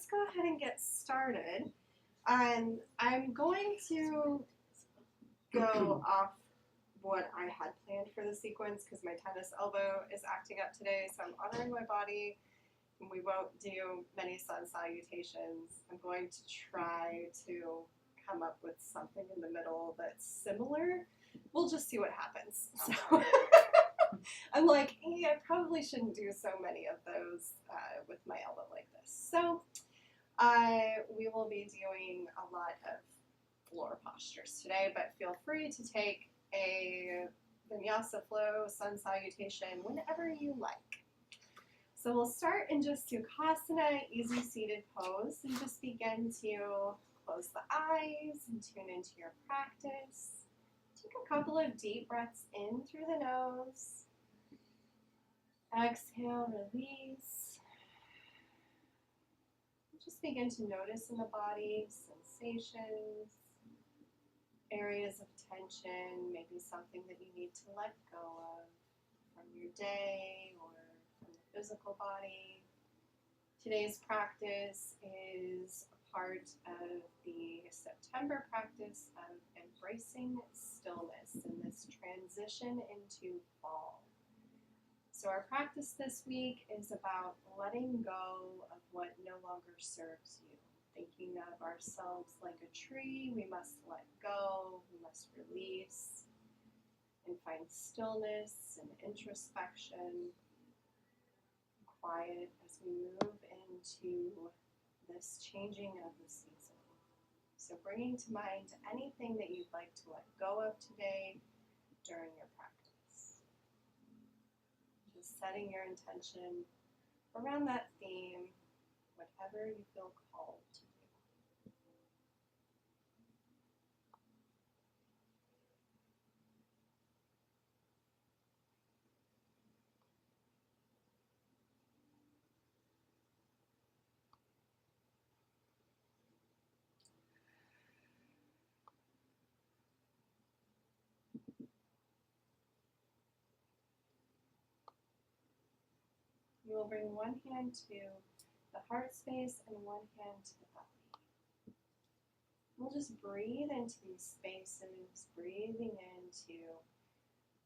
let's go ahead and get started. I'm going to go off what I had planned for the sequence because my tennis elbow is acting up today, so I'm honoring my body, and we won't do many sun salutations. I'm going to try to come up with something in the middle that's similar. We'll just see what happens. So I'm like, hey, I probably shouldn't do so many of those with my elbow like this. So we will be doing a lot of floor postures today, but feel free to take a vinyasa flow, sun salutation, whenever you like. So we'll start in just Sukhasana, easy seated pose, and just begin to close the eyes and tune into your practice. Take a couple of deep breaths in through the nose. Exhale, release. Just begin to notice in the body sensations, areas of tension, maybe something that you need to let go of from your day or from the physical body. Today's practice is a part of the September practice of embracing stillness and this transition into fall. So our practice this week is about letting go of what no longer serves you. Thinking of ourselves like a tree, we must let go, we must release, and find stillness and introspection, quiet as we move into this changing of the season. So bringing to mind anything that you'd like to let go of today during your practice. Just setting your intention around that theme, whatever you feel called to do. You will bring one hand to the heart space and one hand to the belly. We'll just breathe into these spaces, breathing into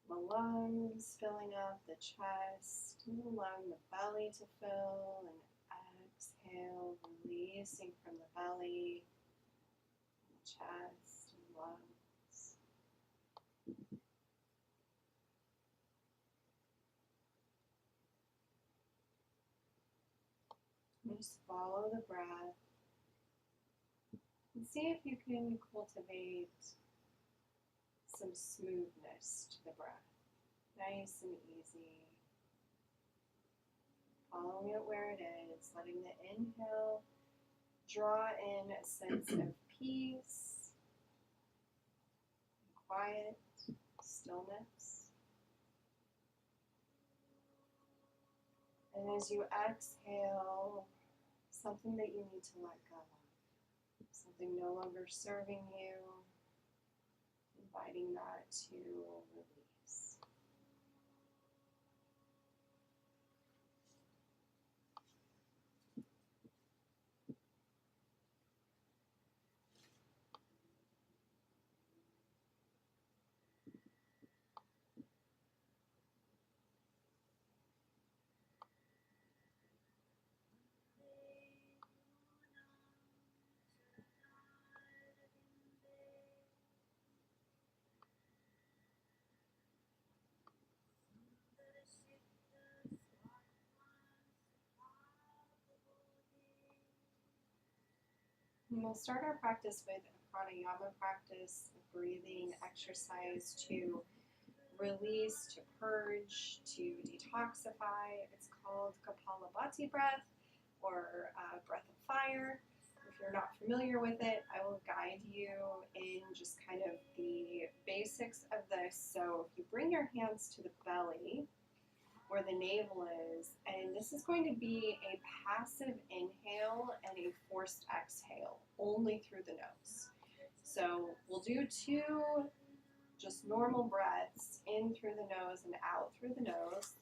the lungs, filling up the chest, and allowing the belly to fill, and exhale, releasing from the belly, the chest, and lungs. Just follow the breath and see if you can cultivate some smoothness to the breath. Nice and easy. Following it where it is, letting the inhale draw in a sense of peace, quiet, stillness. And as you exhale, something that you need to let go of, something no longer serving you, inviting that to release. And we'll start our practice with a pranayama practice, a breathing exercise to release, to purge, to detoxify. It's called Kapalabhati breath or breath of fire. If you're not familiar with it, I will guide you in just kind of the basics of this. So if you bring your hands to the belly, where the navel is, and this is going to be a passive inhale and a forced exhale, only through the nose. So we'll do two just normal breaths, in through the nose and out through the nose.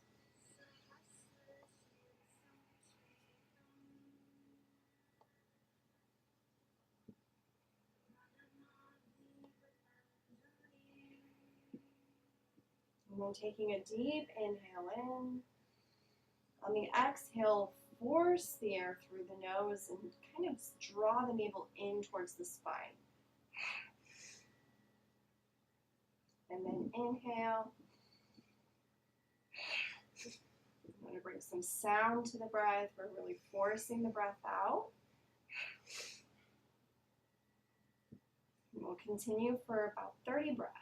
And then taking a deep inhale in. On the exhale, force the air through the nose and kind of draw the navel in towards the spine. And then inhale. I'm going to bring some sound to the breath. We're really forcing the breath out. And we'll continue for about 30 breaths.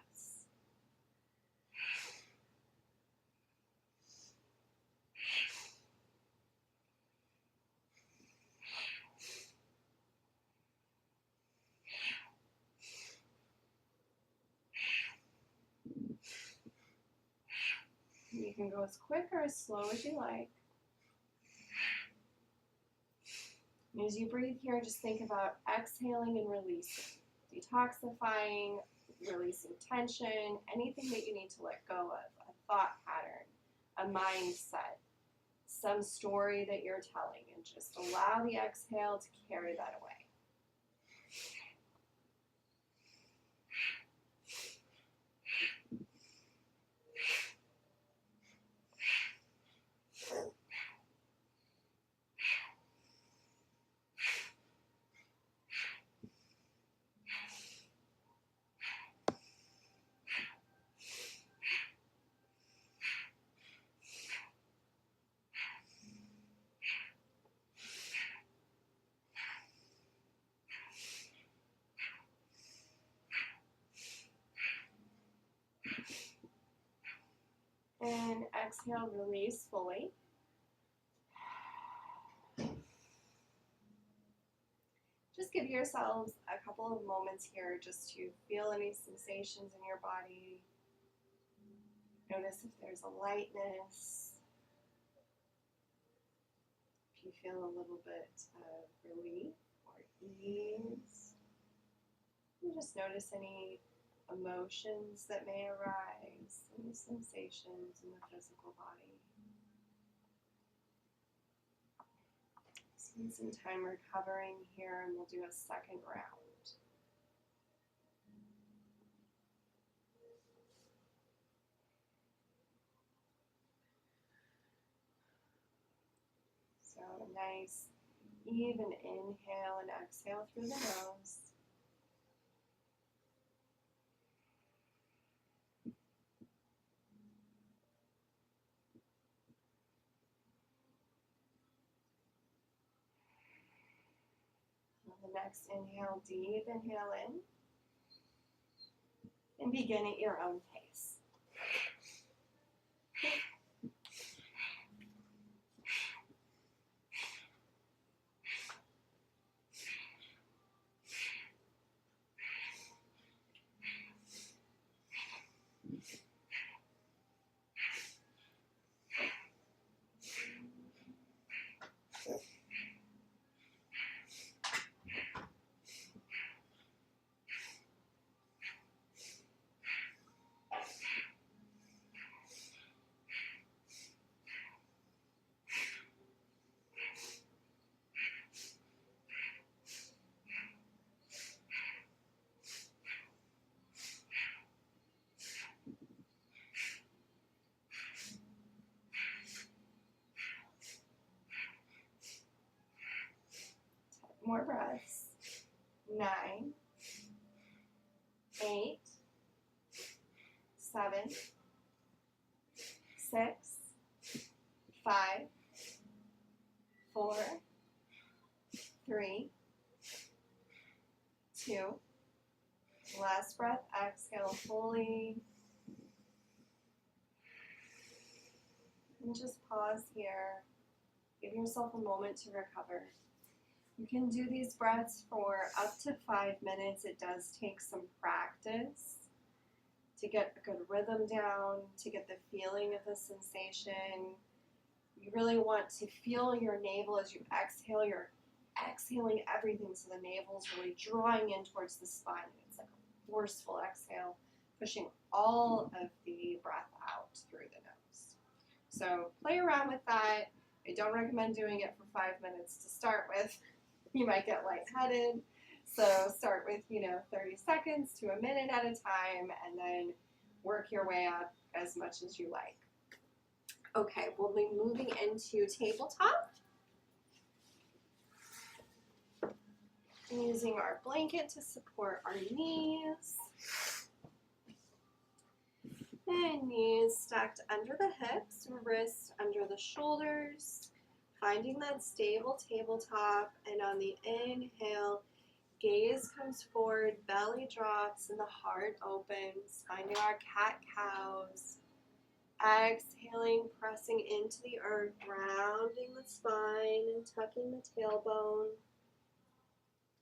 You can go as quick or as slow as you like. And as you breathe here, just think about exhaling and releasing, detoxifying, releasing tension, anything that you need to let go of, a thought pattern, a mindset, some story that you're telling, and just allow the exhale to carry that away. And exhale, release fully. Just give yourselves a couple of moments here just to feel any sensations in your body. Notice if there's a lightness, if you feel a little bit of relief or ease. And just notice any emotions that may arise, any sensations in the physical body. Spend some time recovering here, and we'll do a second round. So a nice even inhale and exhale through the nose. The next inhale, deep inhale in, and begin at your own pace. More breaths. 9, 8, 7, 6, 5, 4, 3, 2. Last breath, exhale fully. And just pause here. Give yourself a moment to recover. You can do these breaths for up to 5 minutes. It does take some practice to get a good rhythm down, to get the feeling of the sensation. You really want to feel your navel as you exhale. You're exhaling everything, so the navel's really drawing in towards the spine. It's like a forceful exhale, pushing all of the breath out through the nose. So play around with that. I don't recommend doing it for 5 minutes to start with. You might get lightheaded. So start with, 30 seconds to a minute at a time, and then work your way up as much as you like. Okay, we'll be moving into tabletop. Using our blanket to support our knees. And knees stacked under the hips, wrists under the shoulders. Finding that stable tabletop, and on the inhale, gaze comes forward, belly drops, and the heart opens. Finding our cat-cows. Exhaling, pressing into the earth, rounding the spine and tucking the tailbone.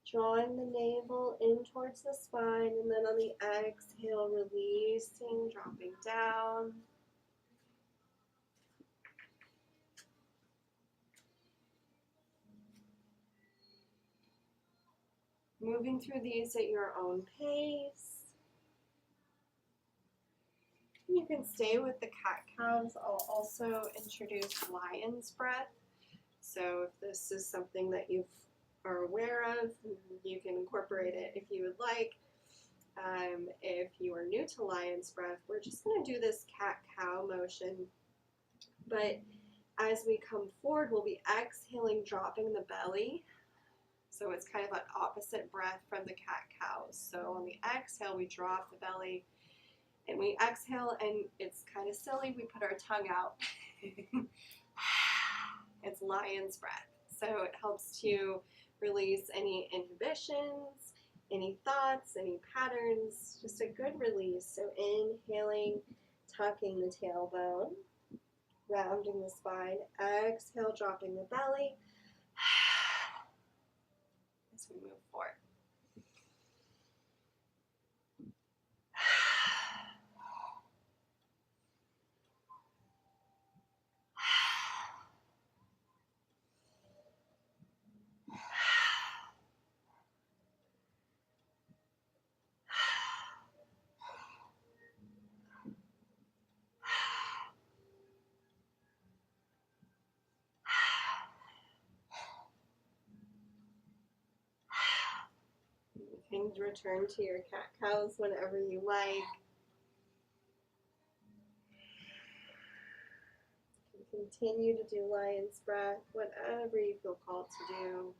Drawing the navel in towards the spine, and then on the exhale, releasing, dropping down. Moving through these at your own pace. You can stay with the cat-cows. I'll also introduce lion's breath. So if this is something that you are aware of, you can incorporate it if you would like. If you are new to lion's breath, we're just going to do this cat-cow motion. But as we come forward, we'll be exhaling, dropping the belly. So it's kind of an opposite breath from the cat-cows. So on the exhale, we drop the belly. And we exhale, and it's kind of silly. We put our tongue out. It's lion's breath. So it helps to release any inhibitions, any thoughts, any patterns. Just a good release. So inhaling, tucking the tailbone, rounding the spine. Exhale, dropping the belly. As we move forward. You can return to your cat-cows whenever you like. You can continue to do lion's breath, whatever you feel called to do.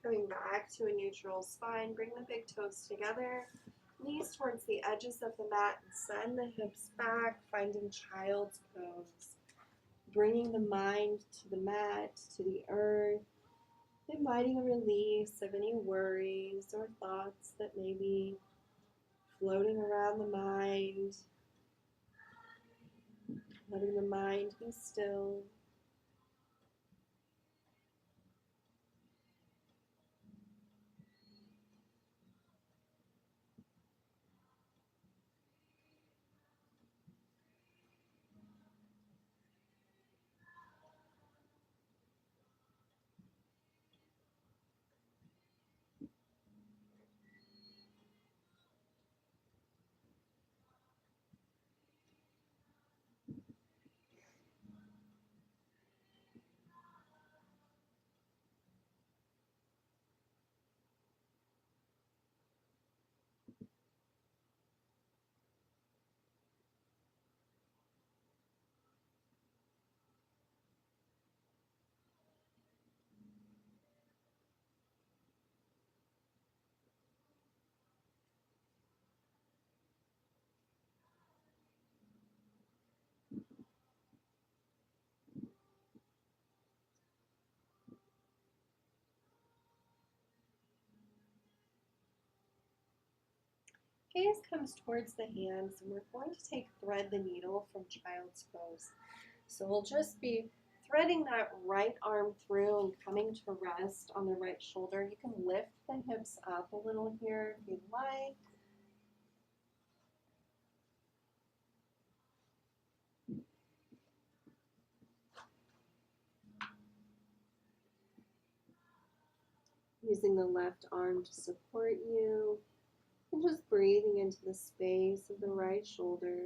Coming back to a neutral spine, bring the big toes together, knees towards the edges of the mat, and send the hips back, finding child's pose. Bringing the mind to the mat, to the earth, inviting a release of any worries or thoughts that may be floating around the mind. Letting the mind be still. Gaze comes towards the hands, and we're going to take thread the needle from child's pose. So we'll just be threading that right arm through and coming to rest on the right shoulder. You can lift the hips up a little here if you'd like. Using the left arm to support you, and just breathing into the space of the right shoulder.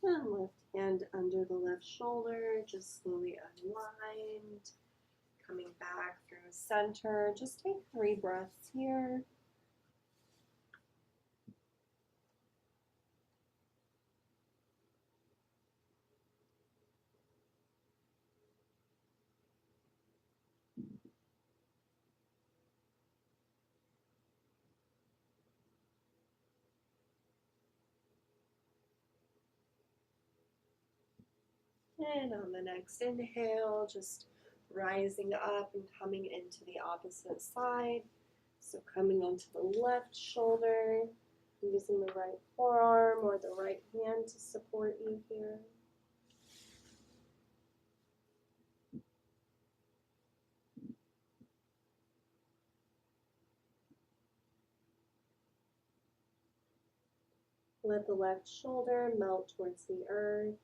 And left hand under the left shoulder, just slowly unwind. Coming back through center. Just take 3 breaths here. And on the next inhale, just rising up and coming into the opposite side. So coming onto the left shoulder, using the right forearm or the right hand to support you here. Let the left shoulder melt towards the earth.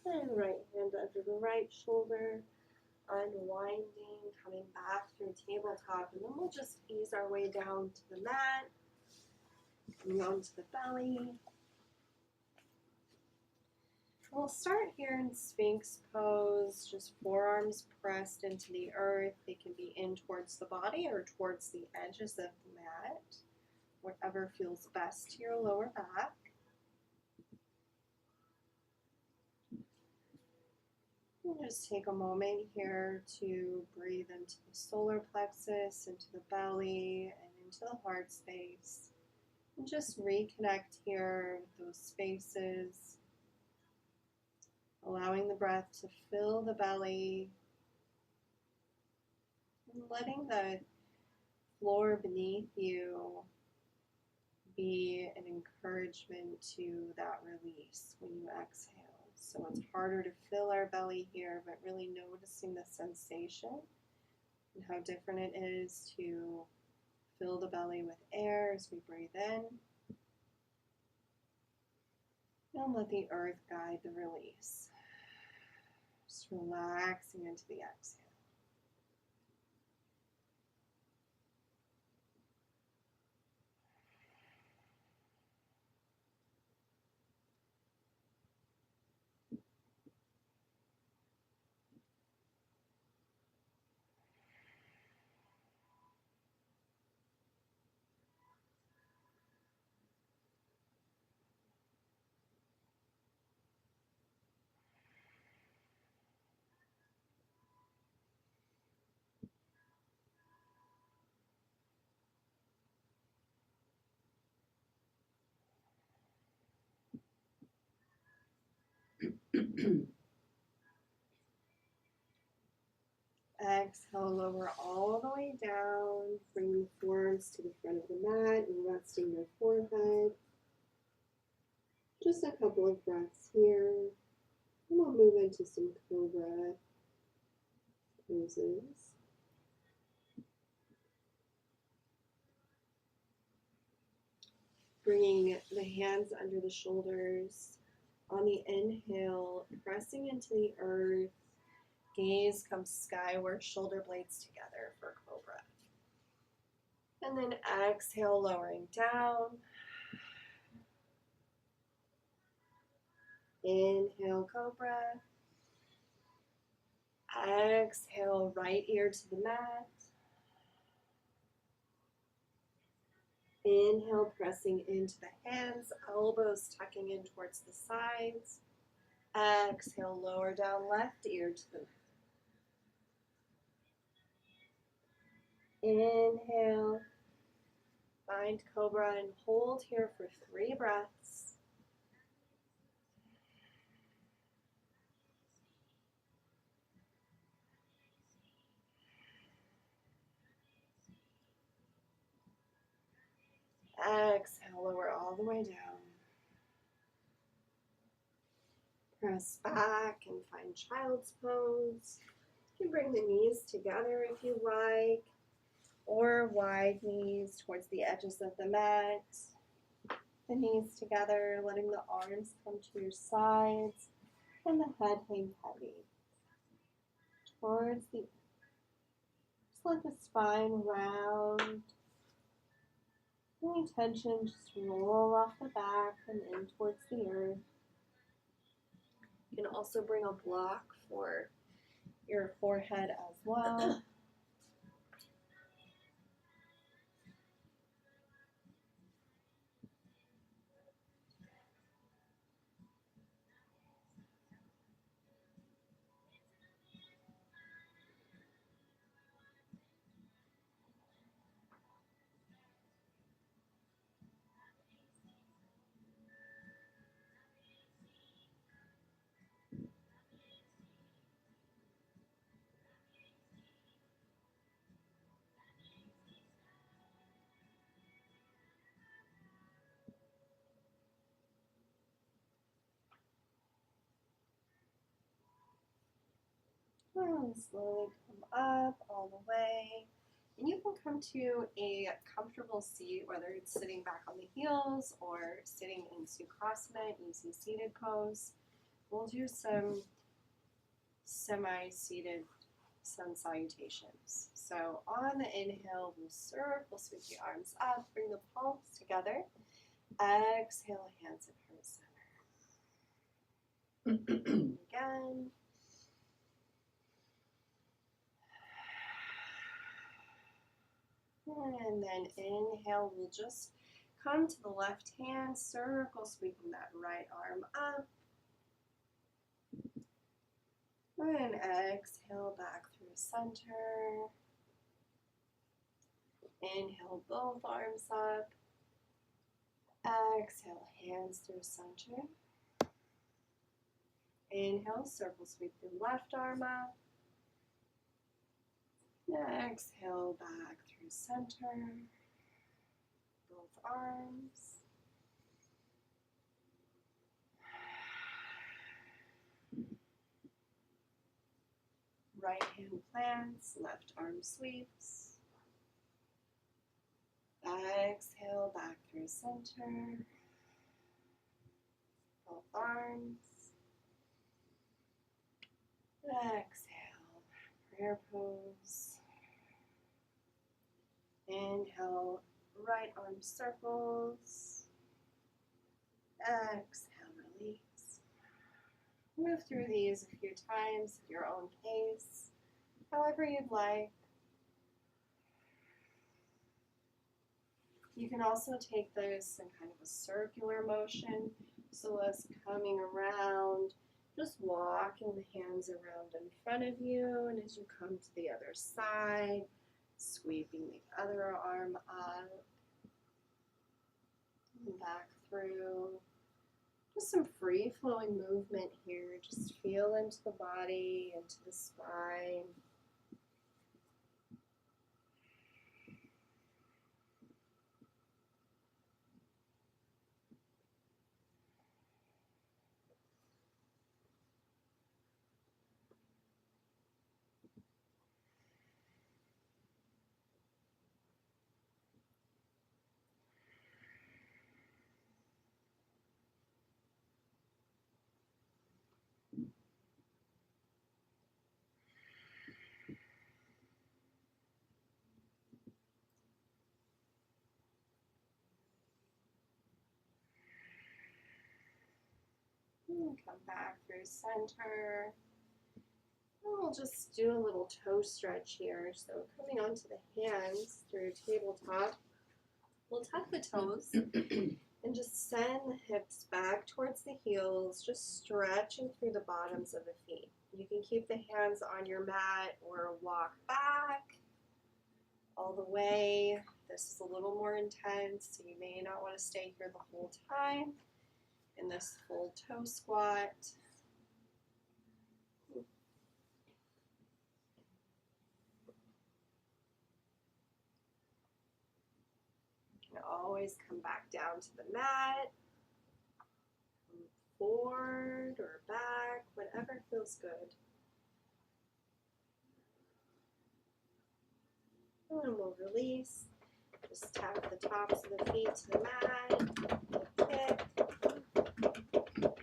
And right hand under the right shoulder, unwinding, coming back through tabletop, and then we'll just ease our way down to the mat, coming onto the belly. We'll start here in Sphinx pose, just forearms pressed into the earth. They can be in towards the body or towards the edges of the mat, whatever feels best to your lower back. And just take a moment here to breathe into the solar plexus, into the belly, and into the heart space. And just reconnect here with those spaces, allowing the breath to fill the belly, and letting the floor beneath you be an encouragement to that release when you exhale. So it's harder to fill our belly here, but really noticing the sensation and how different it is to fill the belly with air as we breathe in, And let the earth guide the release. Just relaxing into the exhale. Exhale, lower all the way down. Bring the forearms to the front of the mat and resting your forehead. Just a couple of breaths here. And we'll move into some cobra poses. Bringing the hands under the shoulders. On the inhale, pressing into the earth. Gaze comes skyward, shoulder blades together for cobra. And then exhale, lowering down. Inhale, cobra. Exhale, right ear to the mat. Inhale, pressing into the hands, elbows tucking in towards the sides. Exhale, lower down, left ear to the mat. Inhale, find cobra and hold here for 3 breaths. Exhale, lower all the way down. Press back and find child's pose. You can bring the knees together if you like, or wide knees towards the edges of the mat. The knees together, letting the arms come to your sides and the head hang heavy. Towards the earth. Just let the spine round. Any tension, just roll off the back and in towards the earth. You can also bring a block for your forehead as well. And slowly come up all the way. And you can come to a comfortable seat, whether it's sitting back on the heels or sitting in Sukhasana, easy seated pose. We'll do some semi-seated sun salutations. So on the inhale, we'll serve, we'll sweep the arms up, bring the palms together. Exhale, hands at heart center. Again. And then inhale, we'll just come to the left hand, circle, sweeping that right arm up. And exhale back through center. Inhale, both arms up. Exhale, hands through center. Inhale, circle, sweep the left arm up. Exhale, back through center. Both arms. Right hand plants, left arm sweeps. Exhale, back through center. both arms. Exhale, prayer pose. Inhale, right arm circles. Exhale, release. Move through these a few times at your own pace, however you'd like. You can also take this in kind of a circular motion, so as coming around, just walking the hands around in front of you, and as you come to the other side, sweeping the other arm up and back through. Just some free-flowing movement here. Just feel into the body, into the spine. Come back through center. And we'll just do a little toe stretch here. So coming onto the hands through tabletop, we'll tuck the toes and just send the hips back towards the heels, just stretching through the bottoms of the feet. You can keep the hands on your mat or walk back all the way. This is a little more intense, so you may not want to stay here the whole time in this full toe squat. You can always come back down to the mat, come forward or back, whatever feels good. And we'll release. Just tap the tops of the feet to the mat. Kick.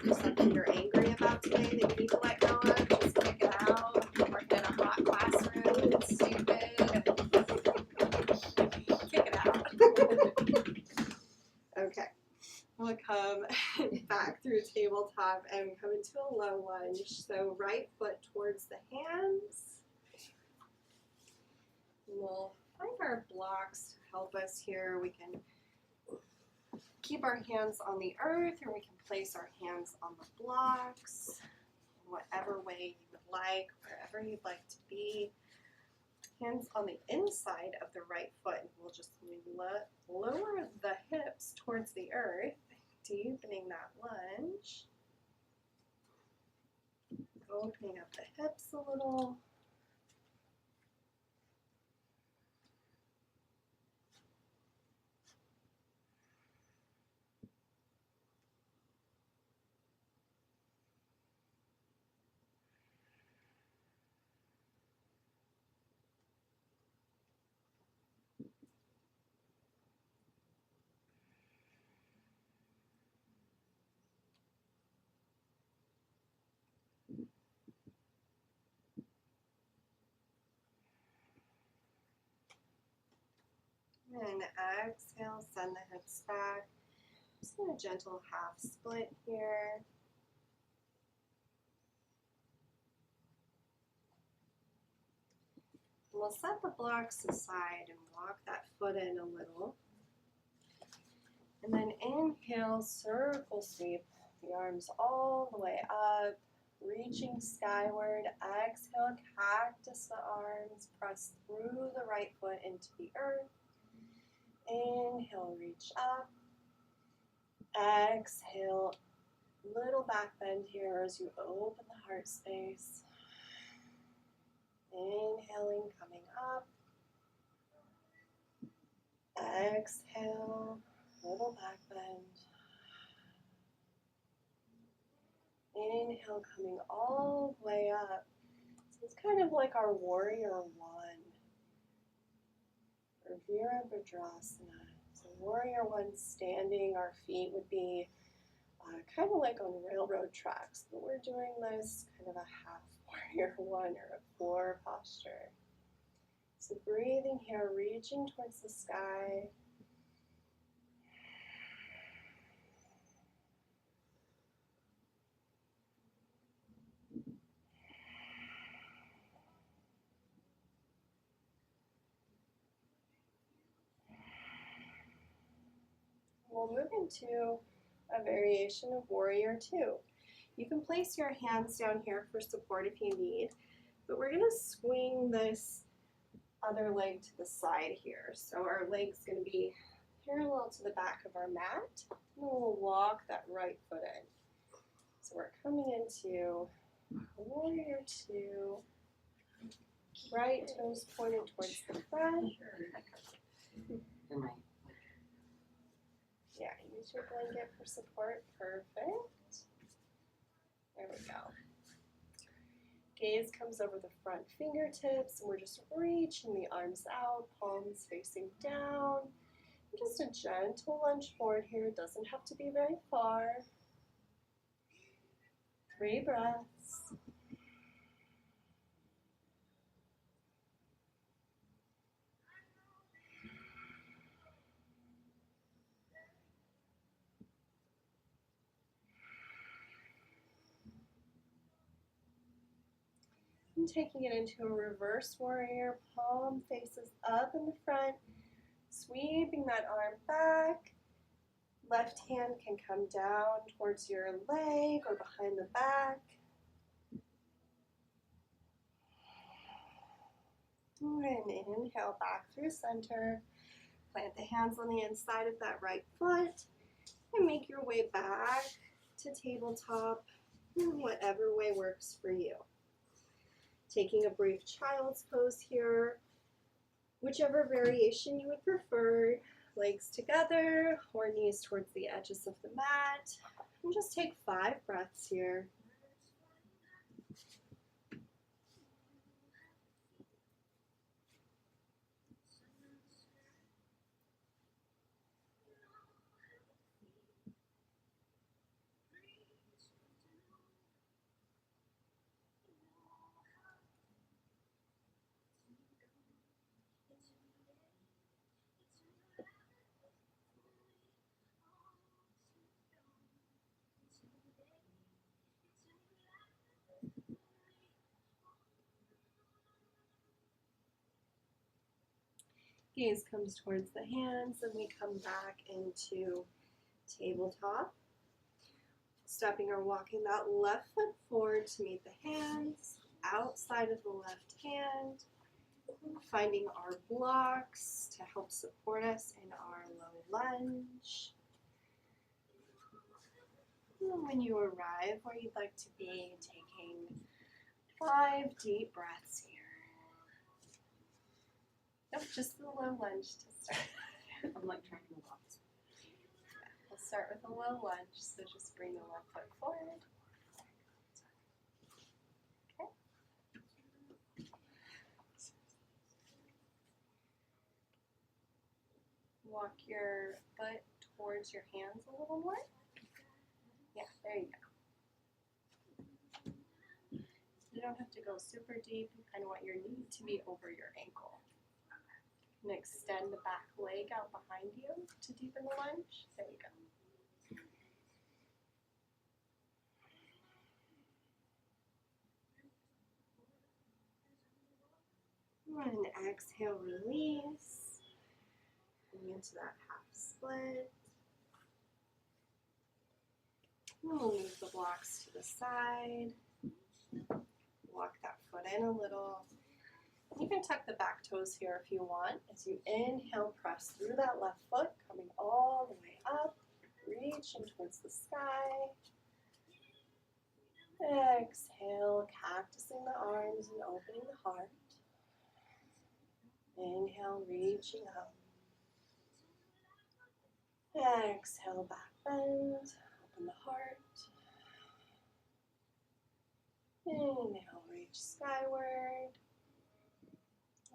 There's something you're angry about today that you need to let go of, just kick it out. Working in a hot classroom, it's stupid. Kick it out. Okay, we'll come back through tabletop and come into a low lunge. So right foot towards the hands. We'll find our blocks to help us here. We can keep our hands on the earth, or we can place our hands on the blocks, in whatever way you would like, wherever you'd like to be. Hands on the inside of the right foot, and we'll just lower the hips towards the earth, deepening that lunge. Opening up the hips a little. And exhale, send the hips back. Just in a gentle half split here. We'll set the blocks aside and walk that foot in a little. And then inhale, circle sweep the arms all the way up, reaching skyward. Exhale, cactus the arms, press through the right foot into the earth. Inhale, reach up. Exhale, little back bend here as you open the heart space. Inhaling, coming up. Exhale, little back bend. Inhale, coming all the way up. So it's kind of like our warrior one, or Virabhadrasana. So warrior one standing, our feet would be kind of like on railroad tracks, but we're doing this kind of a half warrior one or a floor posture. So breathing here, reaching towards the sky. We'll move into a variation of warrior two. You can place your hands down here for support if you need, but we're going to swing this other leg to the side here. So our leg's going to be parallel to the back of our mat, and we'll walk that right foot in. So we're coming into warrior two, right toes pointed towards the front. Yeah, use your blanket for support. Perfect. There we go. Gaze comes over the front fingertips, and we're just reaching the arms out, palms facing down. Just a gentle lunge forward here. It doesn't have to be very far. 3 breaths. And taking it into a reverse warrior, palm faces up in the front, sweeping that arm back. Left hand can come down towards your leg or behind the back. And inhale back through center. Plant the hands on the inside of that right foot and make your way back to tabletop in whatever way works for you. Taking a brief child's pose here, whichever variation you would prefer, legs together or knees towards the edges of the mat. And just take 5 breaths here. Gaze comes towards the hands, and we come back into tabletop. Stepping or walking that left foot forward to meet the hands, outside of the left hand. Finding our blocks to help support us in our low lunge. And when you arrive where you'd like to be, taking 5 deep breaths here. Nope, just the low lunge to start. I'm like trying to walk. We'll start with a low lunge, so just bring the left foot forward. Okay. Walk your foot towards your hands a little more. Yeah, there you go. You don't have to go super deep. You kind of want your knee to be over your ankle. And extend the back leg out behind you to deepen the lunge. There you go. And exhale, release. Going into that half split. And we'll move the blocks to the side. Walk that foot in a little. You can tuck the back toes here if you want. As you inhale, press through that left foot, coming all the way up, reaching towards the sky. Exhale, cactusing the arms and opening the heart. Inhale, reaching up. Exhale, back bend, open the heart. Inhale, reach skyward.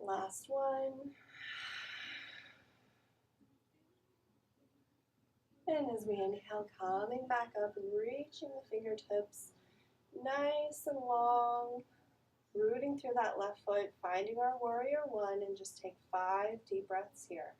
Last one. And as we inhale, coming back up and reaching the fingertips nice and long, rooting through that left foot, finding our warrior one, and just take 5 deep breaths here.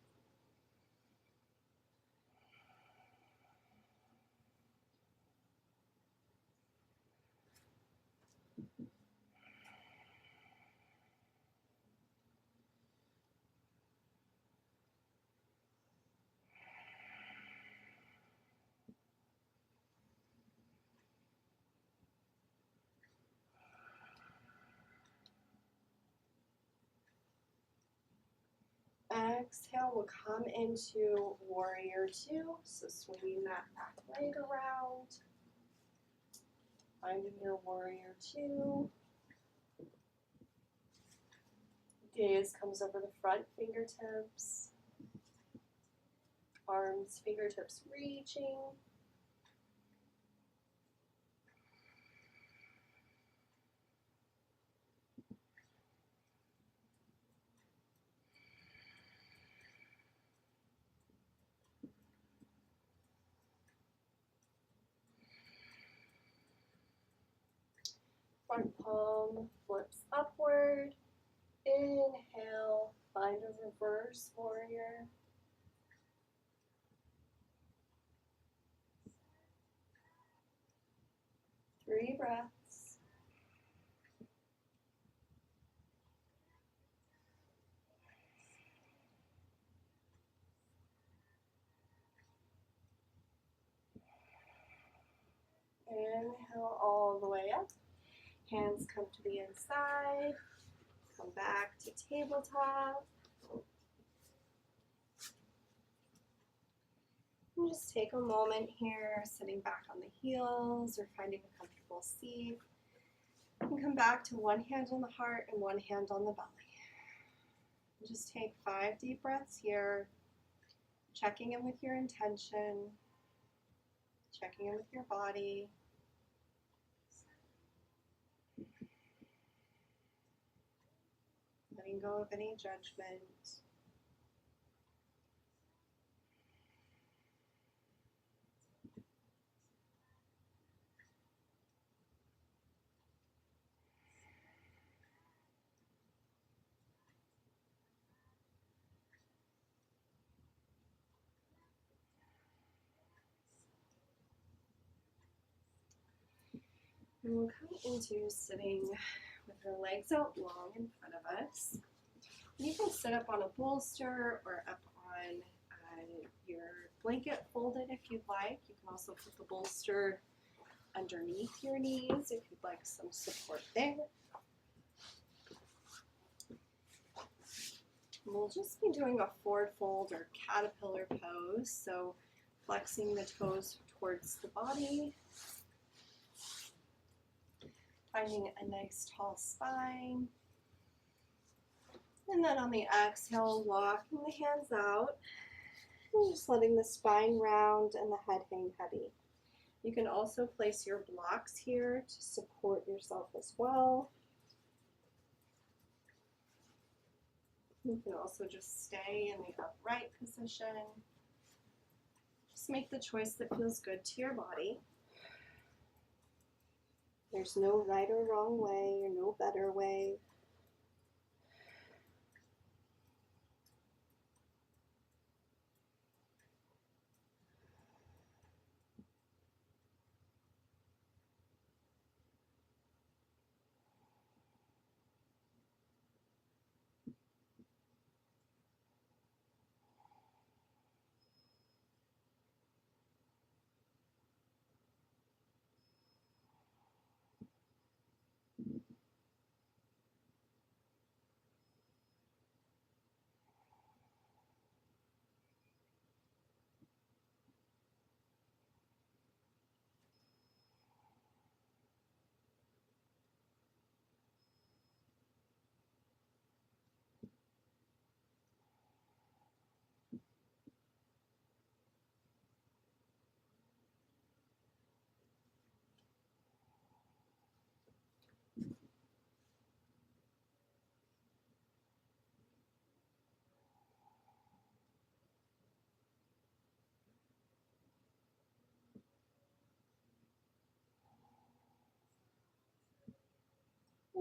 Exhale, we'll come into warrior two. So swinging that back leg around, finding your warrior two. Gaze comes over the front fingertips, arms, fingertips reaching. Front palm flips upward. Inhale, find a reverse warrior. Three breaths. Inhale all the way up. Hands come to the inside. Come back to tabletop. And just take a moment here, sitting back on the heels or finding a comfortable seat. And come back to one hand on the heart and one hand on the belly. And just take 5 deep breaths here, checking in with your intention, checking in with your body. Letting go of any judgment. And we'll come into sitting with our legs out long in front of us. You can sit up on a bolster or up on your blanket folded if you'd like. You can also put the bolster underneath your knees if you'd like some support there. We'll just be doing a forward fold or caterpillar pose, so flexing the toes towards the body, finding a nice tall spine. And then on the exhale, walking the hands out and just letting the spine round and the head hang heavy. You can also place your blocks here to support yourself as well. You can also just stay in the upright position. Just make the choice that feels good to your body. There's no right or wrong way or no better way.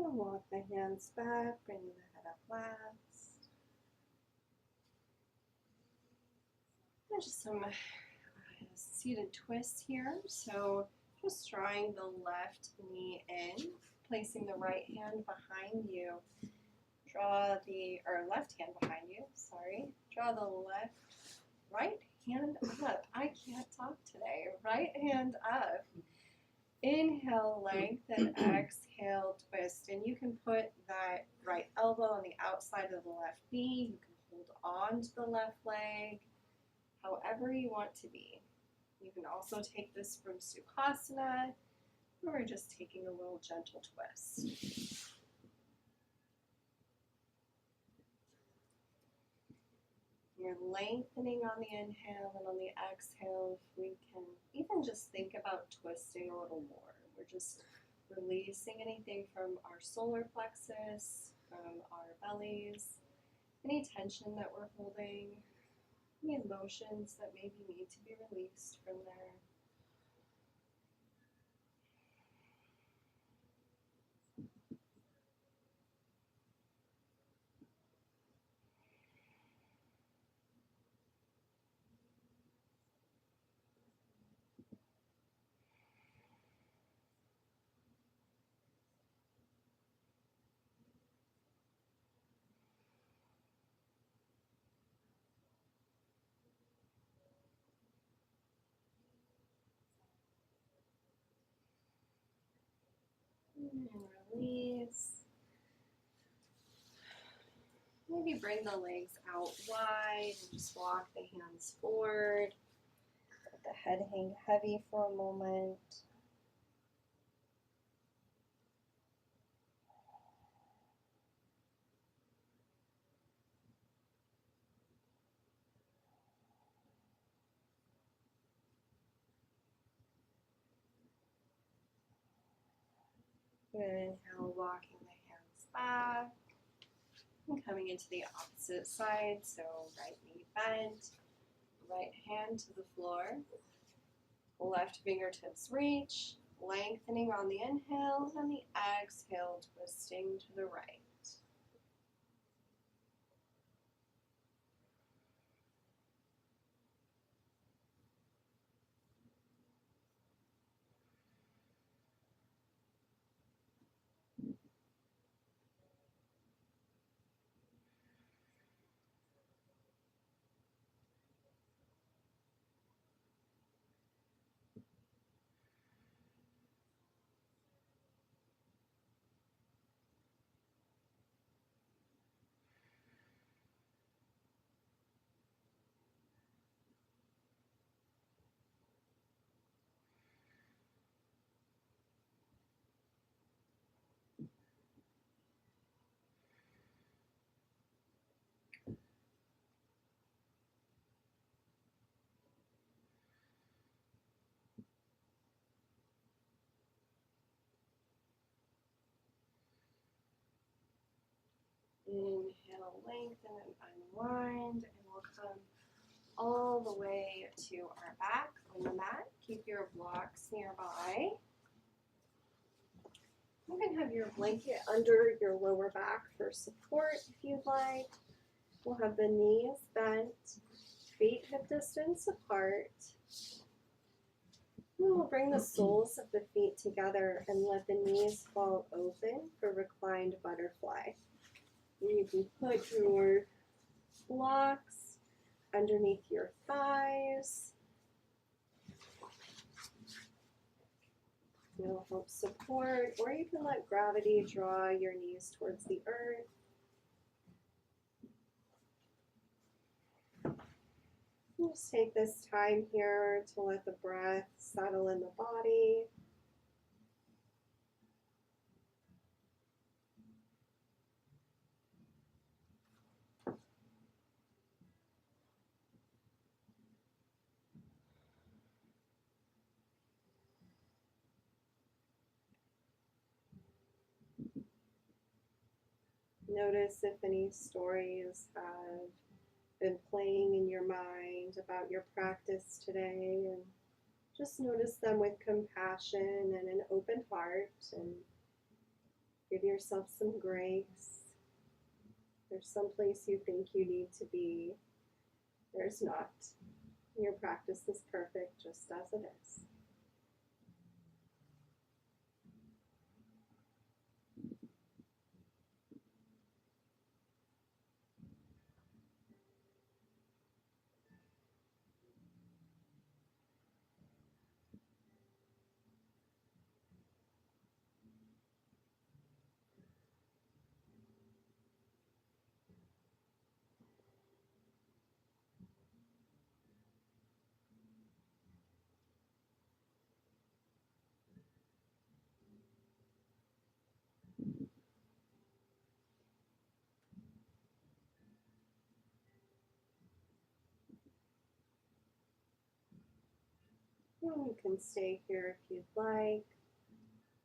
And walk the hands back, bringing the head up last. And just some seated twists here. So just drawing the left knee in, placing the right hand behind you. Draw the, or left hand behind you, sorry. Draw the right hand up. I can't talk today. Right hand up. Inhale, lengthen, exhale, twist. And you can put that right elbow on the outside of the left knee. You can hold on to the left leg, however you want to be. You can also take this from Sukhasana, or we're just taking a little gentle twist. You're lengthening on the inhale, and on the exhale, if we can even just think about twisting a little more. We're just releasing anything from our solar plexus, from our bellies, any tension that we're holding, any emotions that maybe need to be released from there. And release. Maybe bring the legs out wide and just walk the hands forward. Let the head hang heavy for a moment. Good inhale, walking the hands back. And coming into the opposite side, so right knee bent, right hand to the floor, left fingertips reach, lengthening on the inhale, and the exhale, twisting to the right. Inhale, lengthen and unwind, and we'll come all the way to our back on the mat. Keep your blocks nearby. You can have your blanket under your lower back for support if you'd like. We'll have the knees bent, feet hip distance apart. We will bring the soles of the feet together and let the knees fall open for reclined butterfly. You can put your blocks underneath your thighs. It'll help support, or you can let gravity draw your knees towards the earth. Just take this time here to let the breath settle in the body. Notice if any stories have been playing in your mind about your practice today, and just notice them with compassion and an open heart. And Give yourself some grace. There's some place you think you need to be. There's not. Your practice is perfect just as it is. And you can stay here if you'd like,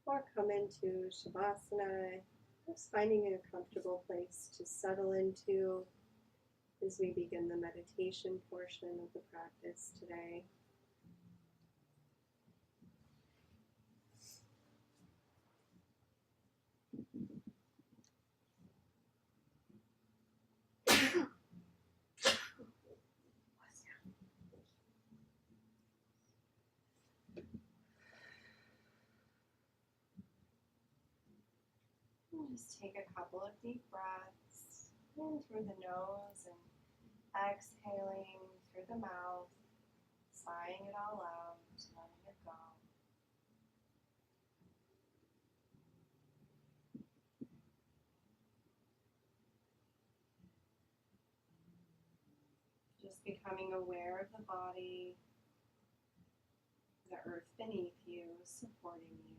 or come into Shavasana, just finding a comfortable place to settle into as we begin the meditation portion of the practice today. And just take a couple of deep breaths in through the nose and exhaling through the mouth, sighing it all out, letting it go. Just becoming aware of the body, the earth beneath you supporting you.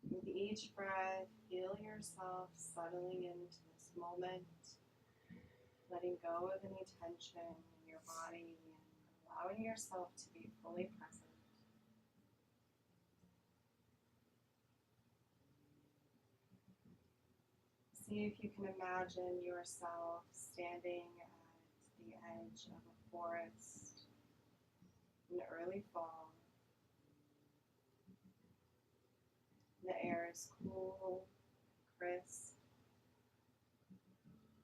With each breath, feel yourself settling into this moment, letting go of any tension in your body and allowing yourself to be fully present. See if you can imagine yourself standing at the edge of a forest in early fall. The air is cool, crisp.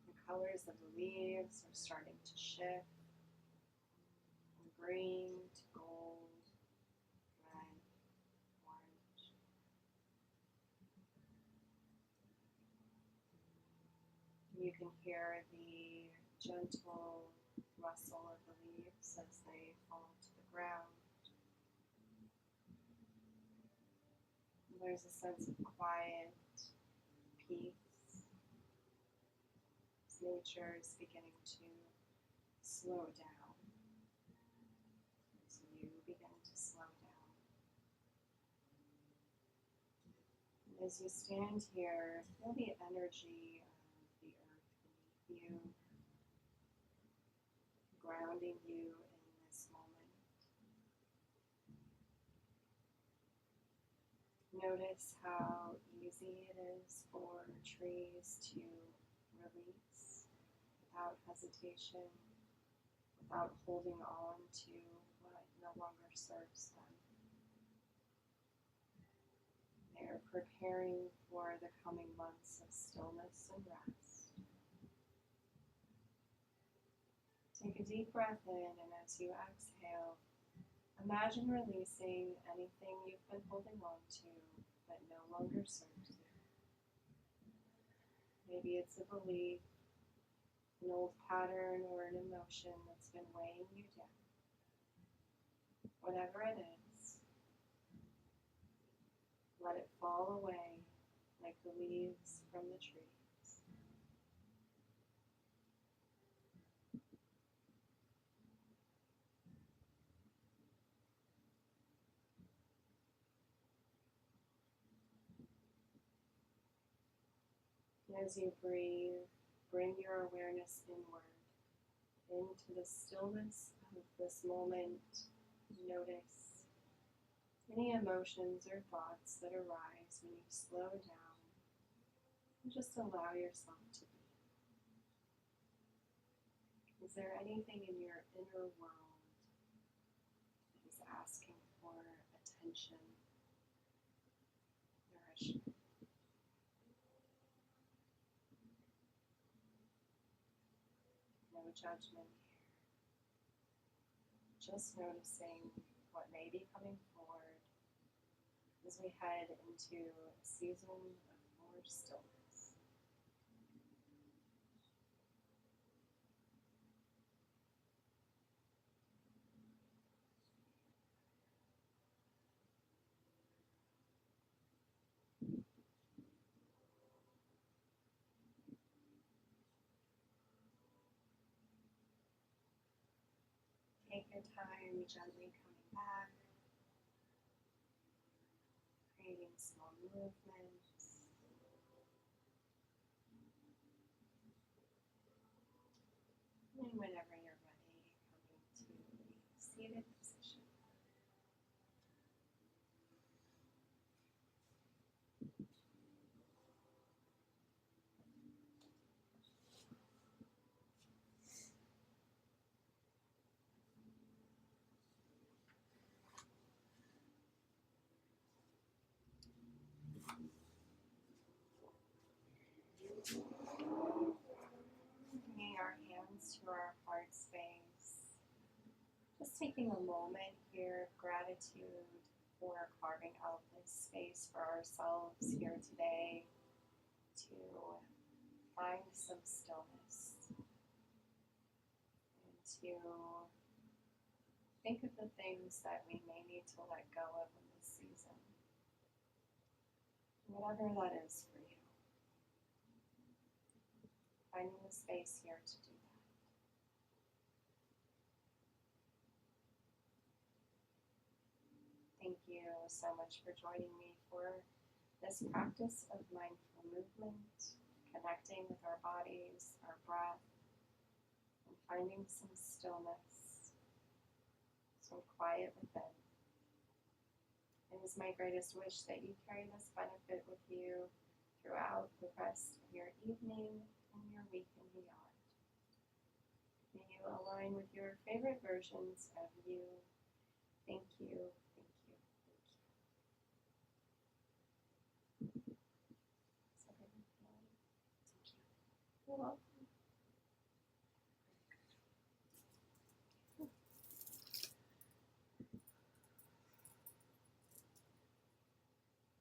The colors of the leaves are starting to shift from green to gold, red, orange. You can hear the gentle rustle of the leaves as they fall to the ground. There's a sense of quiet, peace, as nature is beginning to slow down, as you begin to slow down. And as you stand here, feel the energy of the earth beneath you, grounding you in this moment. Notice how easy it is for trees to release without hesitation, without holding on to what no longer serves them. They are preparing for the coming months of stillness and rest. Take a deep breath in, and as you exhale, imagine releasing anything you've been holding on to that no longer serves you. Maybe it's a belief, an old pattern, or an emotion that's been weighing you down. Whatever it is, let it fall away like the leaves from the trees. And as you breathe, bring your awareness inward, into the stillness of this moment. Notice Any emotions or thoughts that arise when you slow down, and just allow yourself to be. Is there anything in your inner world that is asking for attention, nourishment? No judgment here. Just noticing what may be coming forward as we head into a season of more stillness. Take your time gently coming back, creating small movements. And whenever you're ready, coming to a seated position. Bringing our hands to our heart space. Just taking a moment here of gratitude for carving out this space for ourselves here today to find some stillness and to think of the things that we may need to let go of in this season. Whatever that is for you. Finding the space here to do that. Thank you so much for joining me for this practice of mindful movement, connecting with our bodies, our breath, and finding some stillness, some quiet within. It is my greatest wish that you carry this benefit with you throughout the rest of your evening and your week and beyond. May you align with your favorite versions of you. Thank you. You're welcome.